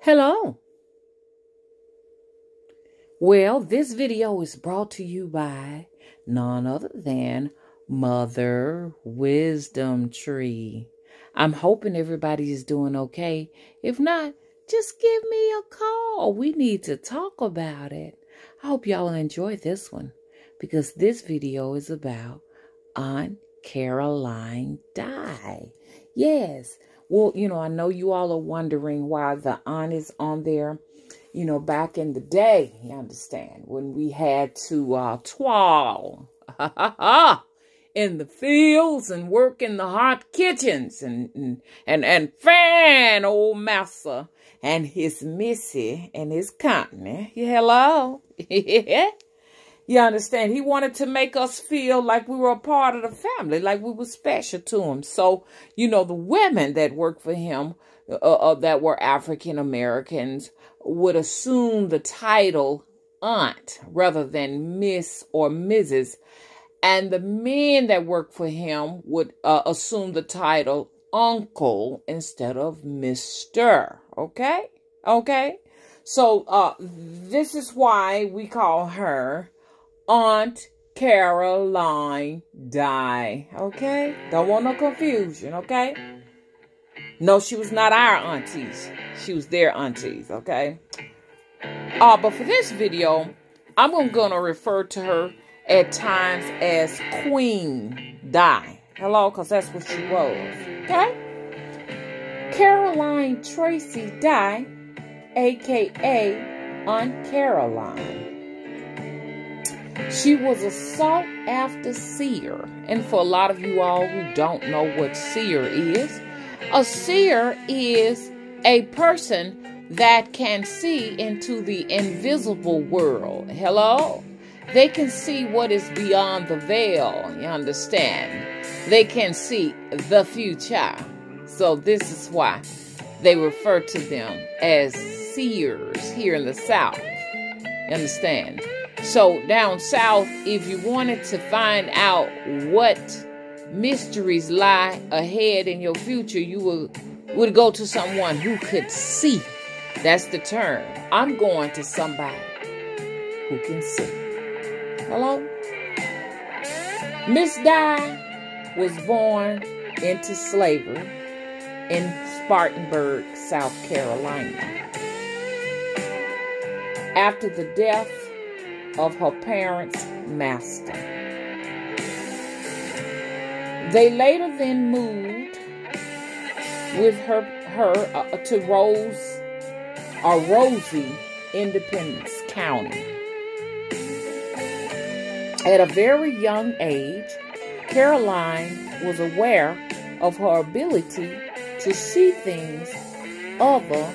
Hello. Well, this video is brought to you by none other than Mother Wisdom Tree. I'm hoping everybody is doing okay. If not, just give me a call. We need to talk about it. I hope y'all enjoy this one because this video is about Aunt Caroline Dye. Yes. Well, I know you all are wondering why the aunt is on there. Back in the day, you understand, when we had to toil in the fields and work in the hot kitchens and fan old massa and his missy and his company. Hello? You understand? He wanted to make us feel like we were a part of the family, like we were special to him. So, the women that worked for him that were African Americans would assume the title aunt rather than Miss or Mrs. And the men that worked for him would assume the title uncle instead of Mr. Okay? Okay? So this is why we call her Aunt Caroline Dye. Okay? Don't want no confusion, okay? No, she was not our aunties. She was their aunties, okay? But for this video, I'm going to refer to her at times as Queen Dye. Hello? Because that's what she was, okay? Caroline Tracy Dye, a.k.a. Aunt Caroline. She was a sought-after seer. And for a lot of you all who don't know what seer is, a seer is a person that can see into the invisible world. Hello? They can see what is beyond the veil, you understand? They can see the future. So this is why they refer to them as seers here in the South. You understand? So down south, if you wanted to find out what mysteries lie ahead in your future, you would go to someone who could see. That's the term. I'm going to somebody who can see. Hello? Miss Dye was born into slavery in Spartanburg, South Carolina. After the death of her parents' master. They later then moved with her to Rosie, Independence County. At a very young age, Caroline was aware of her ability to see things other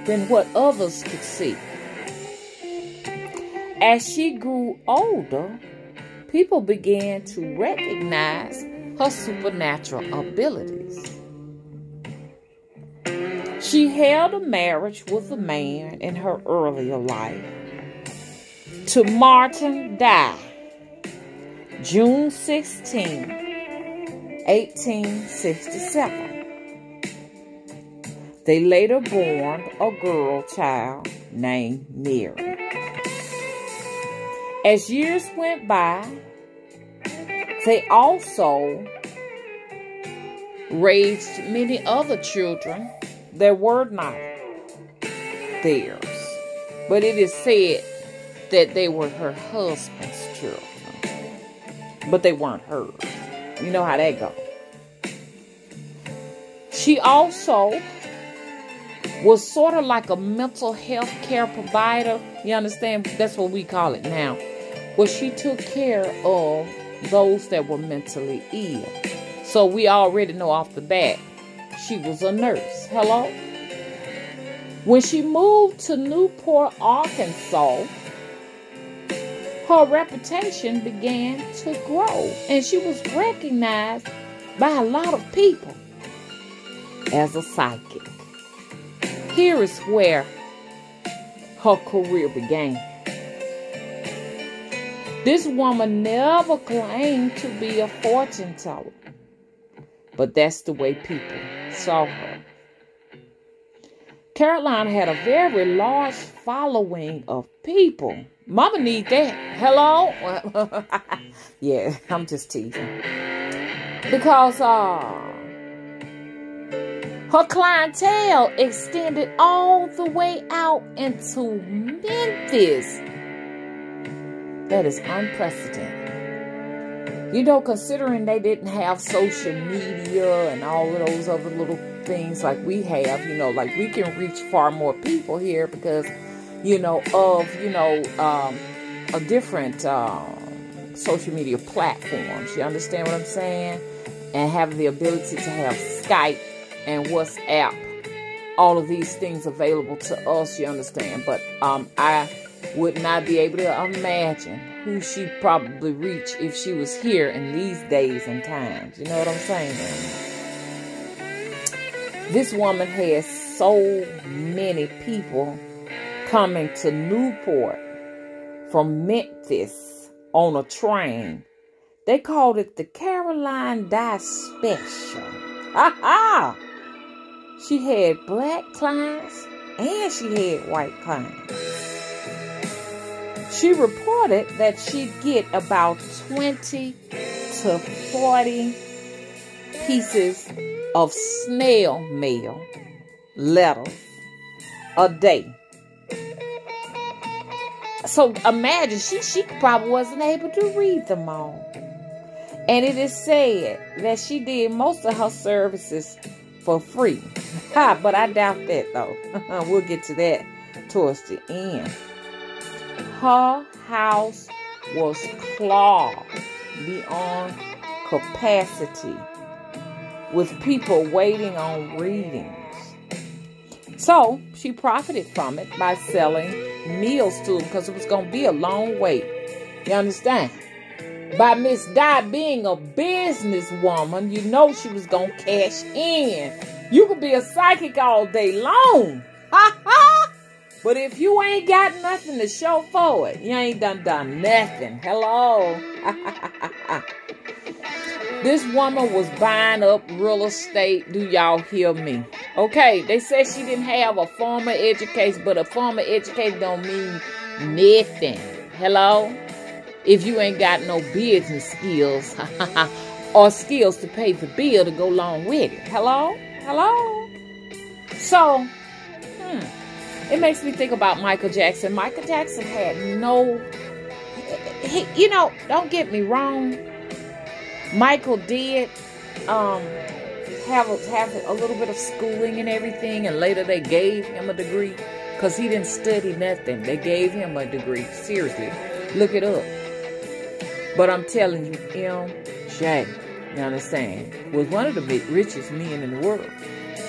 than what others could see. As she grew older, people began to recognize her supernatural abilities. She held a marriage with a man in her earlier life to Martin Dye, June 16, 1867. They later born a girl child named Mary. As years went by, they also raised many other children that were not theirs. But it is said that they were her husband's children. But they weren't hers. You know how that goes. She also was sort of like a mental health care provider. You understand? That's what we call it now. Well, she took care of those that were mentally ill. So we already know off the bat, she was a nurse. Hello? When she moved to Newport, Arkansas, her reputation began to grow. And she was recognized by a lot of people as a psychic. Here is where her career began. This woman never claimed to be a fortune teller, but that's the way people saw her. Carolina had a very large following of people. Mama need that. Hello? Yeah, I'm just teasing. Because her clientele extended all the way out into Memphis. That is unprecedented. You know, considering they didn't have social media and all of those other little things like we have, you know, like we can reach far more people here because, you know, of, you know, a different social media platforms. You understand what I'm saying? And have the ability to have Skype and WhatsApp, all of these things available to us, you understand? But I would not be able to imagine who she'd probably reach if she was here in these days and times. You know what I'm saying? This woman has so many people coming to Newport from Memphis on a train. They called it the Caroline Dye Special. Ha ha! She had black clients and she had white clients. She reported that she'd get about 20 to 40 pieces of snail mail, letters, a day. So imagine, she probably wasn't able to read them all. And it is said that she did most of her services for free. But I doubt that, though. We'll get to that towards the end. Her house was clogged beyond capacity with people waiting on readings. So she profited from it by selling meals to them because it was going to be a long wait. You understand? By Miss Dye being a businesswoman, you know she was going to cash in. You could be a psychic all day long. Ha ha! But if you ain't got nothing to show for it, you ain't done nothing. Hello? This woman was buying up real estate. Do y'all hear me? Okay, they said she didn't have a formal education, but a formal education don't mean nothing. Hello? If you ain't got no business skills or skills to pay the bill to go along with it. Hello? Hello? So, it makes me think about Michael Jackson. Michael Jackson had no, you know, don't get me wrong. Michael did have a little bit of schooling and everything, and later they gave him a degree because he didn't study nothing. They gave him a degree. Seriously, look it up. But I'm telling you, MJ, you understand, was one of the richest men in the world.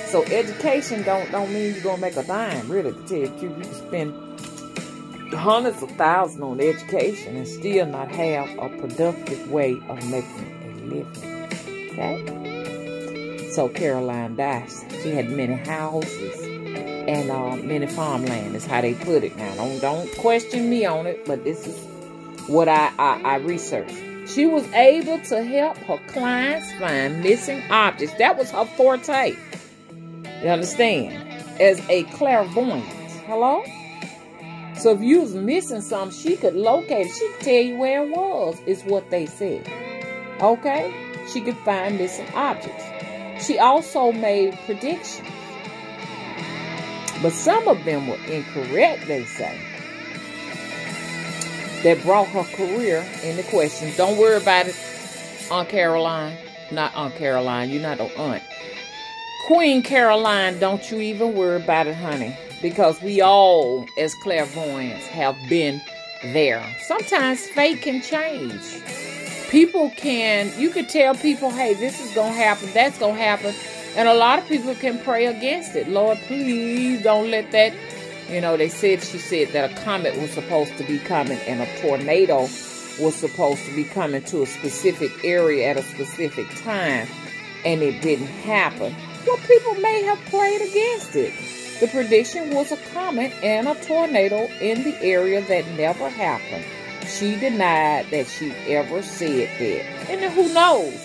So education don't mean you're gonna make a dime, really. To tell you the truth, you can spend hundreds of thousands on education and still not have a productive way of making a living. Okay? So Caroline Dye, she had many houses and many farmland is how they put it. Now don't question me on it, but this is what I researched. She was able to help her clients find missing objects. That was her forte. You understand? As a clairvoyant. Hello? So if you was missing something, she could locate it. She could tell you where it was, is what they said. Okay? She could find missing objects. She also made predictions. But some of them were incorrect, they say. That brought her career into question. Don't worry about it, Aunt Caroline. Not Aunt Caroline. You're not an aunt. Queen Caroline, don't you even worry about it, honey. Because we all, as clairvoyants, have been there. Sometimes fate can change. You can tell people, hey, this is going to happen, that's going to happen. And a lot of people can pray against it. Lord, please don't let that. You know, she said that a comet was supposed to be coming and a tornado was supposed to be coming to a specific area at a specific time. And it didn't happen. Well, people may have prayed against it. The prediction was a comet and a tornado in the area that never happened. She denied that she ever said that. And then who knows?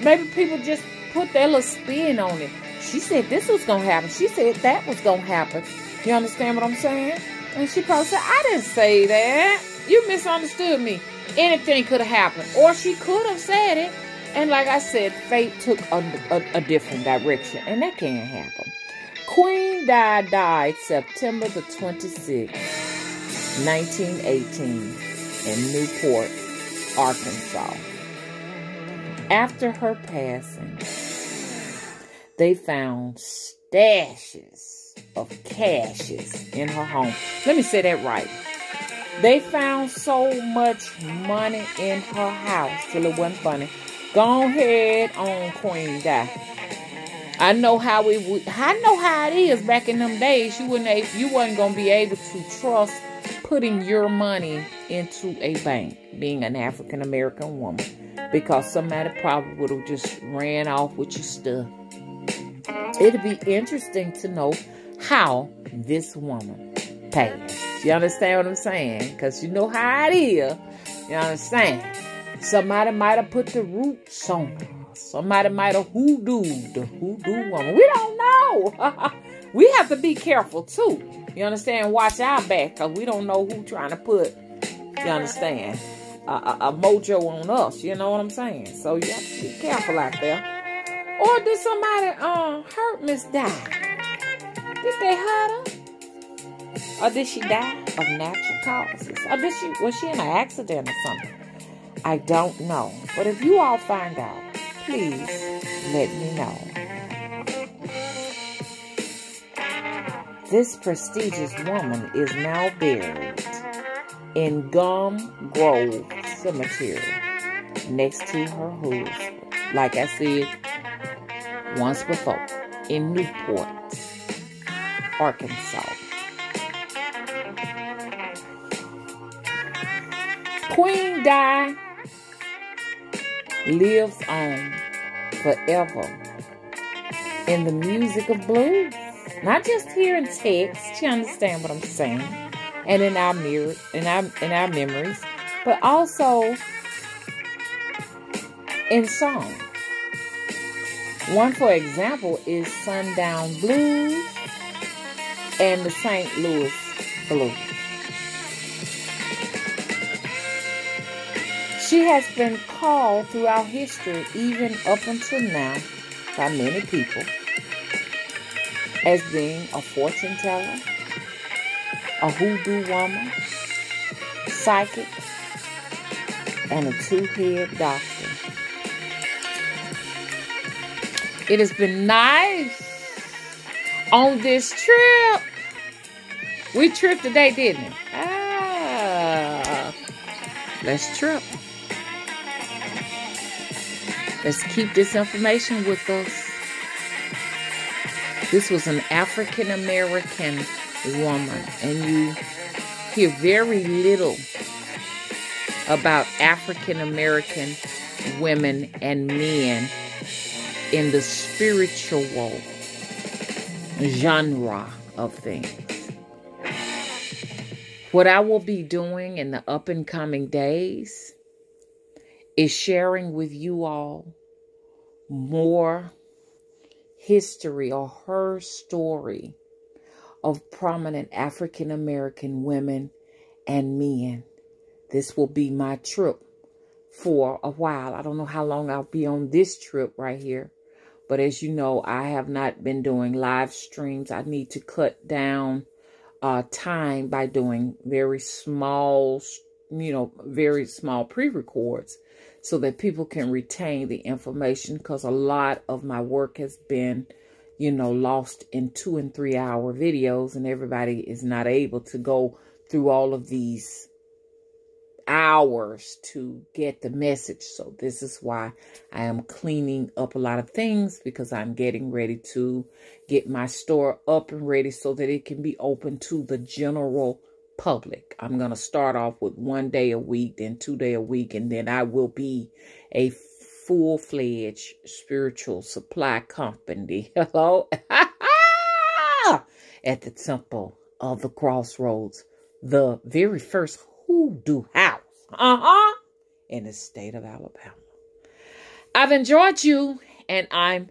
Maybe people just put their little spin on it. She said this was going to happen. She said that was going to happen. You understand what I'm saying? And she probably said, I didn't say that. You misunderstood me. Anything could have happened. Or she could have said it. And like I said, fate took a different direction. And that can't happen. Queen died September the 26th, 1918 in Newport, Arkansas. After her passing, they found stashes of cashes in her home. Let me say that right. They found so much money in her house till it wasn't funny. Go ahead on Queen die. I know how it is back in them days. You wasn't gonna be able to trust putting your money into a bank, being an African American woman, because somebody probably would have just ran off with your stuff. It'd be interesting to know how this woman passed. You understand what I'm saying? Because you know how it is. You understand? Somebody might have put the roots on her. Somebody might have hoodooed the hoodoo woman. We don't know. We have to be careful too. You understand? Watch our back, because we don't know who trying to put, you understand, a mojo on us. You know what I'm saying? So you have to be careful out there. Or did somebody hurt Miss Di? Did they hurt her? Or did she die of natural causes? Or was she in an accident or something? I don't know. But if you all find out, please let me know. This prestigious woman is now buried in Gum Grove Cemetery next to her husband. Like I said once before, in Newport, Arkansas. Queen Di lives on forever in the music of blues. Not just here in text, you understand what I'm saying, and in our memories, but also in song. One, for example, is Sundown Blues and the St. Louis Blues. She has been called throughout history, even up until now, by many people, as being a fortune teller, a hoodoo woman, psychic, and a two-head doctor. It has been nice on this trip. We tripped today, didn't we? Let's trip. Let's keep this information with us. This was an African American woman, and you hear very little about African American women and men in the spiritual genre of things. What I will be doing in the up and coming days is sharing with you all more history, or her story, of prominent African American women and men. This will be my trip for a while. I don't know how long I'll be on this trip right here. But as you know, I have not been doing live streams. I need to cut down time by doing very small, very small pre-records, so that people can retain the information, because a lot of my work has been, lost in 2- and 3-hour videos, and everybody is not able to go through all of these hours to get the message. So this is why I am cleaning up a lot of things, because I'm getting ready to get my store up and ready so that it can be open to the general public. I'm going to start off with 1 day a week, then 2 day a week, and then I will be a full-fledged spiritual supply company. Hello? At the Temple of the Crossroads, the very first hoodoo house in the state of Alabama. I've enjoyed you, and I'm